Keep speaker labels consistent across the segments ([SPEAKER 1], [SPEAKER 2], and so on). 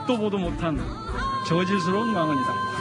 [SPEAKER 1] 듣도 보도 못한 저질스러운 망언이다.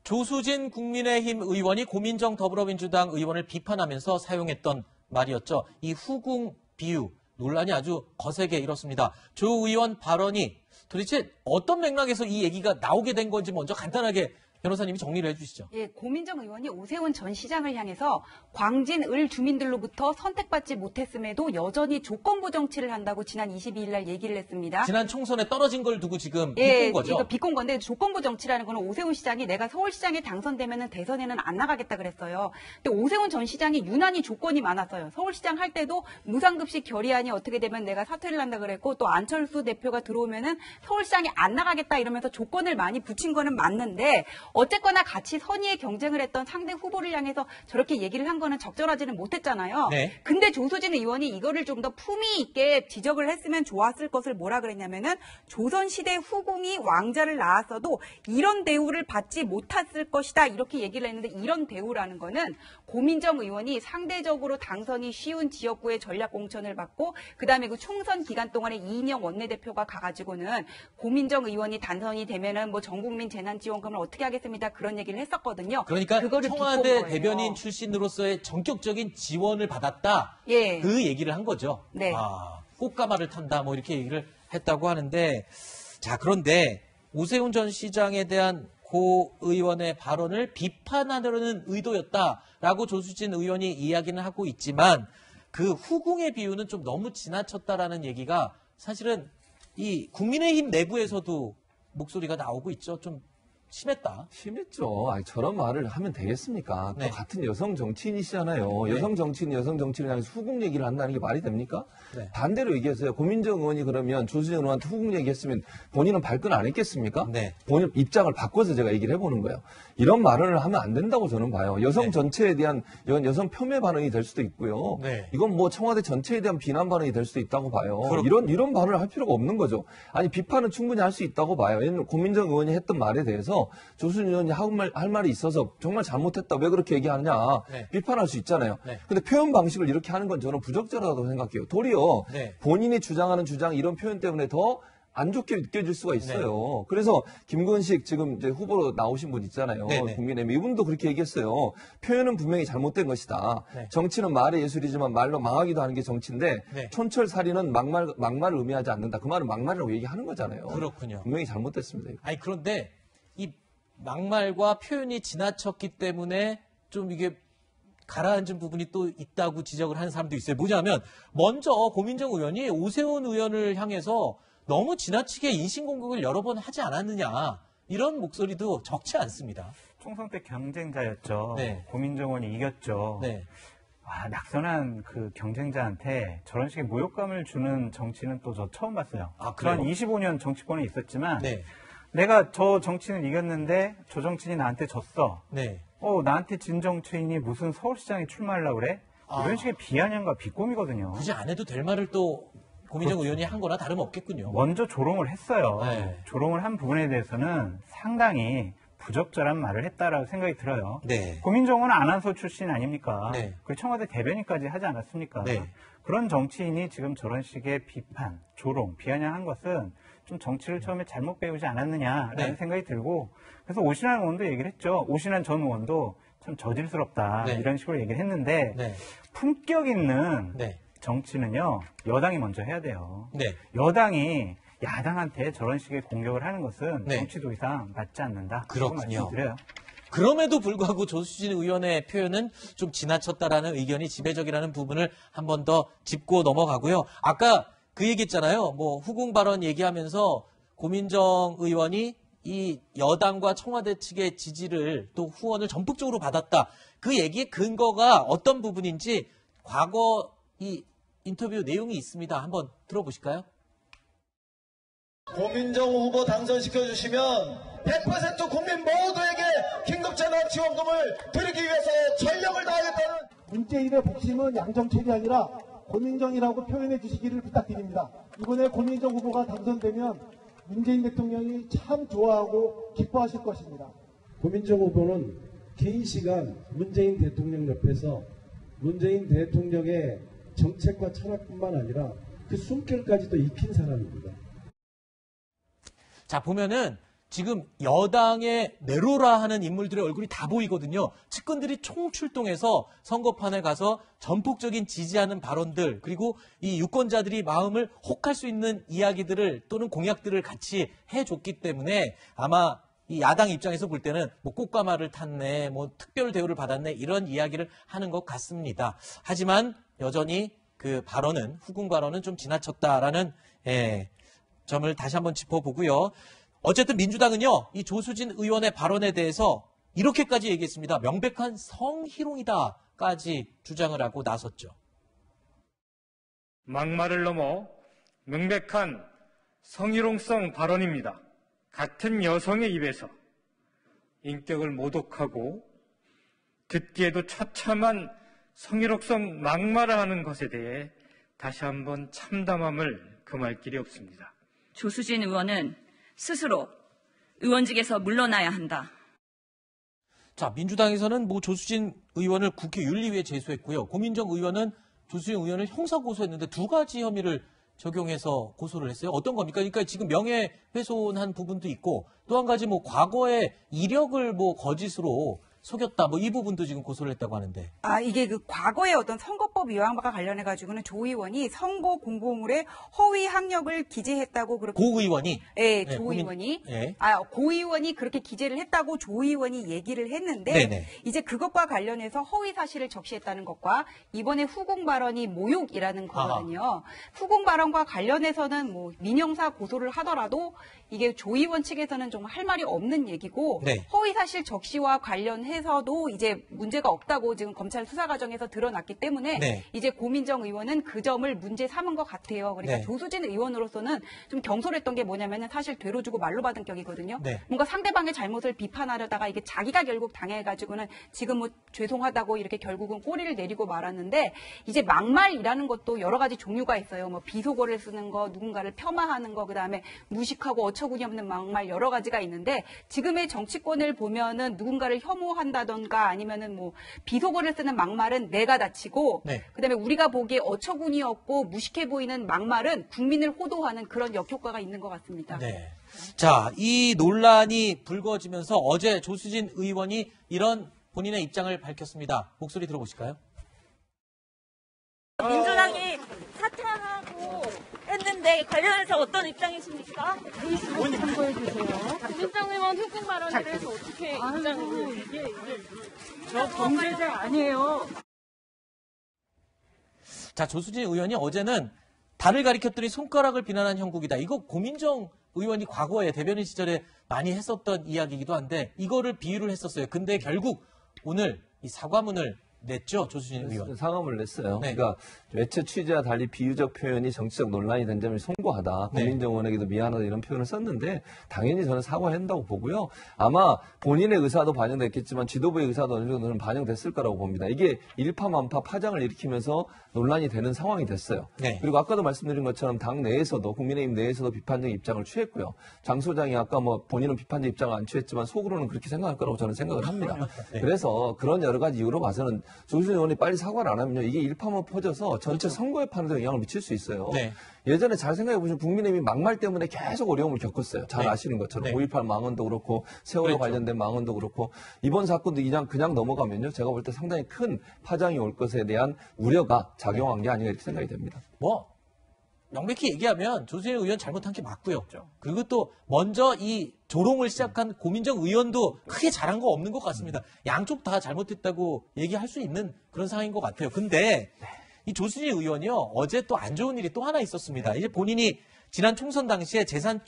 [SPEAKER 2] 조수진 국민의힘 의원이 고민정 더불어민주당 의원을 비판하면서 사용했던 말이었죠. 이 후궁 비유 논란이 아주 거세게 일었습니다. 조 의원 발언이 도대체 어떤 맥락에서 이 얘기가 나오게 된 건지 먼저 간단하게 변호사님이 정리를 해주시죠.
[SPEAKER 3] 예, 고민정 의원이 오세훈 전 시장을 향해서 광진 을 주민들로부터 선택받지 못했음에도 여전히 조건부 정치를 한다고 지난 22일 날 얘기를 했습니다.
[SPEAKER 2] 지난 총선에 떨어진 걸 두고 지금 비꼰 거죠?
[SPEAKER 3] 이거 비꼰 건데 조건부 정치라는 거는 오세훈 시장이 내가 서울시장에 당선되면은 대선에는 안 나가겠다 그랬어요. 근데 오세훈 전 시장이 유난히 조건이 많았어요. 서울시장 할 때도 무상급식 결의안이 어떻게 되면 내가 사퇴를 한다 그랬고 또 안철수 대표가 들어오면은 서울시장에 안 나가겠다 이러면서 조건을 많이 붙인 거는 맞는데 어쨌거나 같이 선의의 경쟁을 했던 상대 후보를 향해서 저렇게 얘기를 한 거는 적절하지는 못했잖아요.
[SPEAKER 2] 네.
[SPEAKER 3] 근데 조수진 의원이 이거를 좀 더 품위 있게 지적을 했으면 좋았을 것을 뭐라 그랬냐면은 조선시대 후궁이 왕자를 낳았어도 이런 대우를 받지 못했을 것이다 이렇게 얘기를 했는데 이런 대우라는 거는 고민정 의원이 상대적으로 당선이 쉬운 지역구의 전략 공천을 받고 그다음에 그 총선 기간 동안에 이인영 원내대표가 가가지고는 고민정 의원이 당선이 되면은 뭐 전국민 재난지원금을 어떻게 하겠습니다 그런 얘기를 했었거든요.
[SPEAKER 2] 그러니까
[SPEAKER 3] 그거를
[SPEAKER 2] 청와대 대변인 출신으로서의 전격적인 지원을 받았다.
[SPEAKER 3] 예.
[SPEAKER 2] 그 얘기를 한 거죠.
[SPEAKER 3] 네.
[SPEAKER 2] 꽃가마를 탄다 뭐 이렇게 얘기를 했다고 하는데 자 그런데 오세훈 전 시장에 대한 고 의원의 발언을 비판하려는 의도였다라고 조수진 의원이 이야기는 하고 있지만 그 후궁의 비유는 좀 너무 지나쳤다라는 얘기가 사실은 이 국민의힘 내부에서도 목소리가 나오고 있죠. 좀 심했다.
[SPEAKER 4] 심했죠. 아니, 저런 말을 하면 되겠습니까?
[SPEAKER 2] 네.
[SPEAKER 4] 또 같은 여성 정치인이시잖아요.
[SPEAKER 2] 네.
[SPEAKER 4] 여성 정치인을 향해서 후궁 얘기를 한다는 게 말이 됩니까?
[SPEAKER 2] 네.
[SPEAKER 4] 반대로 얘기했어요. 고민정 의원이 그러면 조수진 의원한테 후궁 얘기했으면 본인은 발끈 안 했겠습니까?
[SPEAKER 2] 네.
[SPEAKER 4] 본인 입장을 바꿔서 제가 얘기를 해보는 거예요. 이런 말을 하면 안 된다고 저는 봐요. 여성
[SPEAKER 2] 네.
[SPEAKER 4] 전체에 대한 여성 폄훼 반응이 될 수도 있고요.
[SPEAKER 2] 네.
[SPEAKER 4] 이건 뭐 청와대 전체에 대한 비난 반응이 될 수도 있다고 봐요.
[SPEAKER 2] 그렇군요.
[SPEAKER 4] 이런 말을 할 필요가 없는 거죠. 아니 비판은 충분히 할 수 있다고 봐요. 왜냐하면 고민정 의원이 했던 말에 대해서 조수진 의원이 할 말이 있어서 정말 잘못했다. 왜 그렇게 얘기하느냐.
[SPEAKER 2] 네.
[SPEAKER 4] 비판할 수 있잖아요.
[SPEAKER 2] 네.
[SPEAKER 4] 근데 표현 방식을 이렇게 하는 건 저는 부적절하다고 생각해요. 도리어
[SPEAKER 2] 네.
[SPEAKER 4] 본인이 주장하는 주장 이런 표현 때문에 더 안 좋게 느껴질 수가 있어요.
[SPEAKER 2] 네.
[SPEAKER 4] 그래서 김건식 지금 이제 후보로 나오신 분 있잖아요.
[SPEAKER 2] 네, 네.
[SPEAKER 4] 국민의힘 이분도 그렇게 얘기했어요. 표현은 분명히 잘못된 것이다.
[SPEAKER 2] 네.
[SPEAKER 4] 정치는 말의 예술이지만 말로 망하기도 하는 게 정치인데
[SPEAKER 2] 네.
[SPEAKER 4] 촌철살인은 막말을 의미하지 않는다. 그 말은 막말이라고 얘기하는 거잖아요.
[SPEAKER 2] 그렇군요.
[SPEAKER 4] 분명히 잘못됐습니다. 이거.
[SPEAKER 2] 아니 그런데 이 막말과 표현이 지나쳤기 때문에 좀 이게 가라앉은 부분이 또 있다고 지적을 하는 사람도 있어요. 뭐냐면 먼저 고민정 의원이 오세훈 의원을 향해서 너무 지나치게 인신공격을 여러 번 하지 않았느냐 이런 목소리도 적지 않습니다.
[SPEAKER 5] 총선 때 경쟁자였죠.
[SPEAKER 2] 네.
[SPEAKER 5] 고민정 의원이 이겼죠.
[SPEAKER 2] 네.
[SPEAKER 5] 낙선한 그 경쟁자한테 저런 식의 모욕감을 주는 정치는 또 저 처음 봤어요.
[SPEAKER 2] 그래요?
[SPEAKER 5] 전 25년 정치권에 있었지만
[SPEAKER 2] 네.
[SPEAKER 5] 내가 저 정치인을 이겼는데 저 정치인이 나한테 졌어.
[SPEAKER 2] 네.
[SPEAKER 5] 나한테 진 정치인이 무슨 서울시장에 출마하려고 그래? 이런 식의 비아냥과 비꼬미거든요.
[SPEAKER 2] 굳이 안 해도 될 말을 또 고민정 의원이 한 거나 다름없겠군요.
[SPEAKER 5] 먼저 조롱을 했어요.
[SPEAKER 2] 네.
[SPEAKER 5] 조롱을 한 부분에 대해서는 상당히 부적절한 말을 했다라고 생각이 들어요.
[SPEAKER 2] 네.
[SPEAKER 5] 고민정은 아나운서 출신 아닙니까?
[SPEAKER 2] 네.
[SPEAKER 5] 그 청와대 대변인까지 하지 않았습니까?
[SPEAKER 2] 네.
[SPEAKER 5] 그런 정치인이 지금 저런 식의 비판, 조롱, 비아냥한 것은 좀 정치를 처음에 잘못 배우지 않았느냐라는
[SPEAKER 2] 네.
[SPEAKER 5] 생각이 들고 그래서 오신환 의원도 얘기를 했죠. 오신환 전 의원도 참 저질스럽다
[SPEAKER 2] 네.
[SPEAKER 5] 이런 식으로 얘기를 했는데
[SPEAKER 2] 네.
[SPEAKER 5] 품격 있는
[SPEAKER 2] 네.
[SPEAKER 5] 정치는요. 여당이 먼저 해야 돼요.
[SPEAKER 2] 네.
[SPEAKER 5] 여당이 야당한테 저런 식의 공격을 하는 것은
[SPEAKER 2] 네.
[SPEAKER 5] 정치 도의상 맞지 않는다.
[SPEAKER 2] 그렇군요.
[SPEAKER 5] 말씀드려요.
[SPEAKER 2] 그럼에도 불구하고 조수진 의원의 표현은 좀 지나쳤다라는 의견이 지배적이라는 부분을 한 번 더 짚고 넘어가고요. 아까 그 얘기했잖아요. 뭐 후궁 발언 얘기하면서 고민정 의원이 이 여당과 청와대 측의 지지를 또 후원을 전폭적으로 받았다. 그 얘기의 근거가 어떤 부분인지 과거 이 인터뷰 내용이 있습니다. 한번 들어보실까요?
[SPEAKER 6] 고민정 후보 당선시켜주시면 100% 국민 모두에게 긴급재난지원금을 드리기 위해서 전력을 다하겠다는
[SPEAKER 7] 문재인의 복심은 양정책이 아니라 고민정이라고 표현해 주시기를 부탁드립니다. 이번에 고민정 후보가 당선되면 문재인 대통령이 참 좋아하고 기뻐하실 것입니다.
[SPEAKER 8] 고민정 후보는 긴 시간 문재인 대통령 옆에서 문재인 대통령의 정책과 철학뿐만 아니라 그 숨결까지도 익힌 사람입니다.
[SPEAKER 2] 자, 보면은 지금 여당에 내로라 하는 인물들의 얼굴이 다 보이거든요. 측근들이 총출동해서 선거판에 가서 전폭적인 지지하는 발언들, 그리고 이 유권자들이 마음을 혹할 수 있는 이야기들을 또는 공약들을 같이 해줬기 때문에 아마 이 야당 입장에서 볼 때는 뭐 꽃가마를 탔네, 뭐 특별 대우를 받았네, 이런 이야기를 하는 것 같습니다. 하지만 여전히 그 발언은, 후궁 발언은 좀 지나쳤다라는 점을 다시 한번 짚어보고요. 어쨌든 민주당은요, 이 조수진 의원의 발언에 대해서 이렇게까지 얘기했습니다. 명백한 성희롱이다까지 주장을 하고 나섰죠.
[SPEAKER 9] 막말을 넘어 명백한 성희롱성 발언입니다. 같은 여성의 입에서 인격을 모독하고 듣기에도 처참한 성희롱성 막말을 하는 것에 대해 다시 한번 참담함을 금할 길이 없습니다.
[SPEAKER 10] 조수진 의원은 스스로 의원직에서 물러나야 한다.
[SPEAKER 2] 자, 민주당에서는 뭐 조수진 의원을 국회 윤리위에 제소했고요. 고민정 의원은 조수진 의원을 형사 고소했는데 두 가지 혐의를 적용해서 고소를 했어요. 어떤 겁니까? 그러니까 지금 명예훼손한 부분도 있고 또 한 가지 뭐 과거의 이력을 뭐 거짓으로 속였다. 뭐 이 부분도 지금 고소를 했다고 하는데.
[SPEAKER 3] 이게 그 과거의 어떤 선거법 위반과 관련해 가지고는 조 의원이 선거 공보물에 허위 학력을 기재했다고 그렇게.
[SPEAKER 2] 고 의원이?
[SPEAKER 3] 네, 조 의원이.
[SPEAKER 2] 네.
[SPEAKER 3] 고 의원이 그렇게 기재를 했다고 조 의원이 얘기를 했는데
[SPEAKER 2] 네네.
[SPEAKER 3] 이제 그것과 관련해서 허위 사실을 적시했다는 것과 이번에 후궁 발언이 모욕이라는 거거든요. 후궁 발언과 관련해서는 뭐 민형사 고소를 하더라도 이게 조 의원 측에서는 좀 할 말이 없는 얘기고
[SPEAKER 2] 네.
[SPEAKER 3] 허위 사실 적시와 관련해서도 이제 문제가 없다고 지금 검찰 수사 과정에서 드러났기 때문에
[SPEAKER 2] 네.
[SPEAKER 3] 이제 고민정 의원은 그 점을 문제 삼은 것 같아요. 그러니까
[SPEAKER 2] 네.
[SPEAKER 3] 조수진 의원으로서는 좀 경솔했던 게 뭐냐면은 사실 되로 주고 말로 받은 격이거든요.
[SPEAKER 2] 네.
[SPEAKER 3] 뭔가 상대방의 잘못을 비판하려다가 이게 자기가 결국 당해가지고는 지금 뭐 죄송하다고 이렇게 결국은 꼬리를 내리고 말았는데 이제 막말이라는 것도 여러 가지 종류가 있어요. 뭐 비속어를 쓰는 거, 누군가를 폄하하는 거, 그다음에 무식하고 어처구니 없는 막말 여러 가지가 있는데 지금의 정치권을 보면은 누군가를 혐오한다던가 아니면은 뭐 비속어를 쓰는 막말은 내가 다치고
[SPEAKER 2] 네.
[SPEAKER 3] 그다음에 우리가 보기에 어처구니 없고 무식해 보이는 막말은 국민을 호도하는 그런 역효과가 있는 것 같습니다.
[SPEAKER 2] 네. 자, 이 논란이 불거지면서 어제 조수진 의원이 이런 본인의 입장을 밝혔습니다. 목소리 들어보실까요?
[SPEAKER 11] 민주당이 사퇴하고 했는데 관련해서 어떤 입장이십니까?
[SPEAKER 12] 참고해 주세요.
[SPEAKER 11] 김민정 의원 후궁 발언에 대해서 어떻게 입장을?
[SPEAKER 12] 저 범죄자 아니에요.
[SPEAKER 2] 자, 조수진 의원이 어제는 달을 가리켰더니 손가락을 비난한 형국이다. 이거 고민정 의원이 과거에 대변인 시절에 많이 했었던 이야기이기도 한데 이거를 비유를 했었어요. 근데 결국 오늘 이 사과문을 냈죠, 조수진 의원.
[SPEAKER 4] 상황을 냈어요.
[SPEAKER 2] 네.
[SPEAKER 4] 그러니까 외채 취지와 달리 비유적 표현이 정치적 논란이 된 점을 송구하다.
[SPEAKER 2] 네.
[SPEAKER 4] 고민정 의원에게도 미안하다 이런 표현을 썼는데 당연히 저는 사과해야 한다고 보고요. 아마 본인의 의사도 반영됐겠지만 지도부의 의사도 어느 정도는 반영됐을 거라고 봅니다. 이게 일파만파 파장을 일으키면서 논란이 되는 상황이 됐어요.
[SPEAKER 2] 네.
[SPEAKER 4] 그리고 아까도 말씀드린 것처럼 당 내에서도 국민의힘 내에서도 비판적 입장을 취했고요. 장 소장이 아까 뭐 본인은 비판적 입장을 안 취했지만 속으로는 그렇게 생각할 거라고 저는 생각을 합니다.
[SPEAKER 2] 네.
[SPEAKER 4] 그래서 그런 여러 가지 이유로 봐서는 조수진 의원이 빨리 사과를 안 하면요. 이게 일파만 퍼져서 전체 선거의 판에도 영향을 미칠 수 있어요.
[SPEAKER 2] 네.
[SPEAKER 4] 예전에 잘 생각해 보시면 국민의힘이 막말 때문에 계속 어려움을 겪었어요. 잘
[SPEAKER 2] 네.
[SPEAKER 4] 아시는 것처럼.
[SPEAKER 2] 네.
[SPEAKER 4] 5.18 망언도 그렇고 세월호
[SPEAKER 2] 그랬죠.
[SPEAKER 4] 관련된 망언도 그렇고 이번 사건도 그냥 넘어가면요. 제가 볼 때 상당히 큰 파장이 올 것에 대한 우려가 작용한 게 아닌가 이렇게 생각이 됩니다.
[SPEAKER 2] 뭐 명백히 얘기하면 조수진 의원 잘못한 게 맞고요. 그리고 또 먼저 이 조롱을 시작한 고민정 의원도 크게 잘한 거 없는 것 같습니다. 양쪽 다 잘못했다고 얘기할 수 있는 그런 상황인 것 같아요. 근데 이 조수진 의원이요. 어제 또 안 좋은 일이 또 하나 있었습니다. 이제 본인이 지난 총선 당시에 재산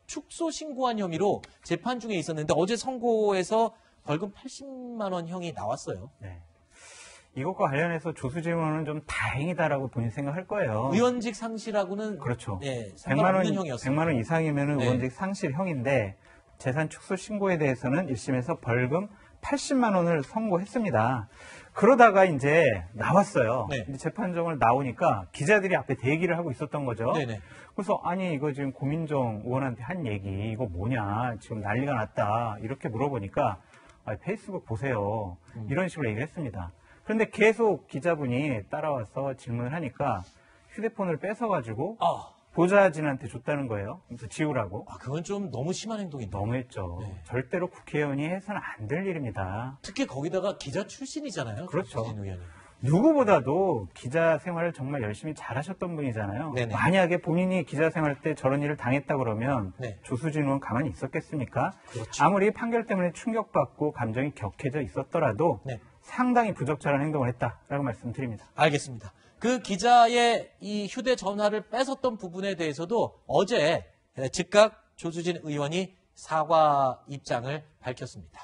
[SPEAKER 2] 축소 신고한 혐의로 재판 중에 있었는데 어제 선고에서 벌금 80만 원 형이 나왔어요.
[SPEAKER 5] 네. 이것과 관련해서 조수진 의원은 좀 다행이다라고 본인 생각할 거예요.
[SPEAKER 2] 의원직 상실하고는
[SPEAKER 5] 그렇죠.
[SPEAKER 2] 예,
[SPEAKER 5] 100만
[SPEAKER 2] 상관없는
[SPEAKER 5] 원,
[SPEAKER 2] 형이었어요.
[SPEAKER 5] 100만 원 이상이면
[SPEAKER 2] 네.
[SPEAKER 5] 의원직 상실형인데 재산 축소 신고에 대해서는 1심에서 벌금 80만 원을 선고했습니다. 그러다가 이제 나왔어요.
[SPEAKER 2] 네.
[SPEAKER 5] 이제 재판정을 나오니까 기자들이 앞에 대기를 하고 있었던 거죠.
[SPEAKER 2] 네네.
[SPEAKER 5] 그래서 아니 이거 지금 고민정 의원한테 한 얘기 이거 뭐냐 지금 난리가 났다 이렇게 물어보니까 페이스북 보세요 이런 식으로 얘기를 했습니다. 그런데 계속 기자분이 따라와서 질문을 하니까 휴대폰을 뺏어가지고 보좌진한테 줬다는 거예요. 그래서 지우라고.
[SPEAKER 2] 그건 좀 너무 심한 행동인데.
[SPEAKER 5] 너무했죠. 절대로 국회의원이 해서는 안 될 일입니다.
[SPEAKER 2] 특히 거기다가 기자 출신이잖아요.
[SPEAKER 5] 그렇죠.
[SPEAKER 2] 조수진 의원이.
[SPEAKER 5] 누구보다도 기자 생활을 정말 열심히 잘하셨던 분이잖아요.
[SPEAKER 2] 네네.
[SPEAKER 5] 만약에 본인이 기자 생활 때 저런 일을 당했다 그러면
[SPEAKER 2] 네.
[SPEAKER 5] 조수진 의원 가만히 있었겠습니까?
[SPEAKER 2] 그렇죠.
[SPEAKER 5] 아무리 판결 때문에 충격받고 감정이 격해져 있었더라도
[SPEAKER 2] 네.
[SPEAKER 5] 상당히 부적절한 행동을 했다라고 말씀드립니다.
[SPEAKER 2] 알겠습니다. 그 기자의 이 휴대전화를 뺏었던 부분에 대해서도 어제 즉각 조수진 의원이 사과 입장을 밝혔습니다.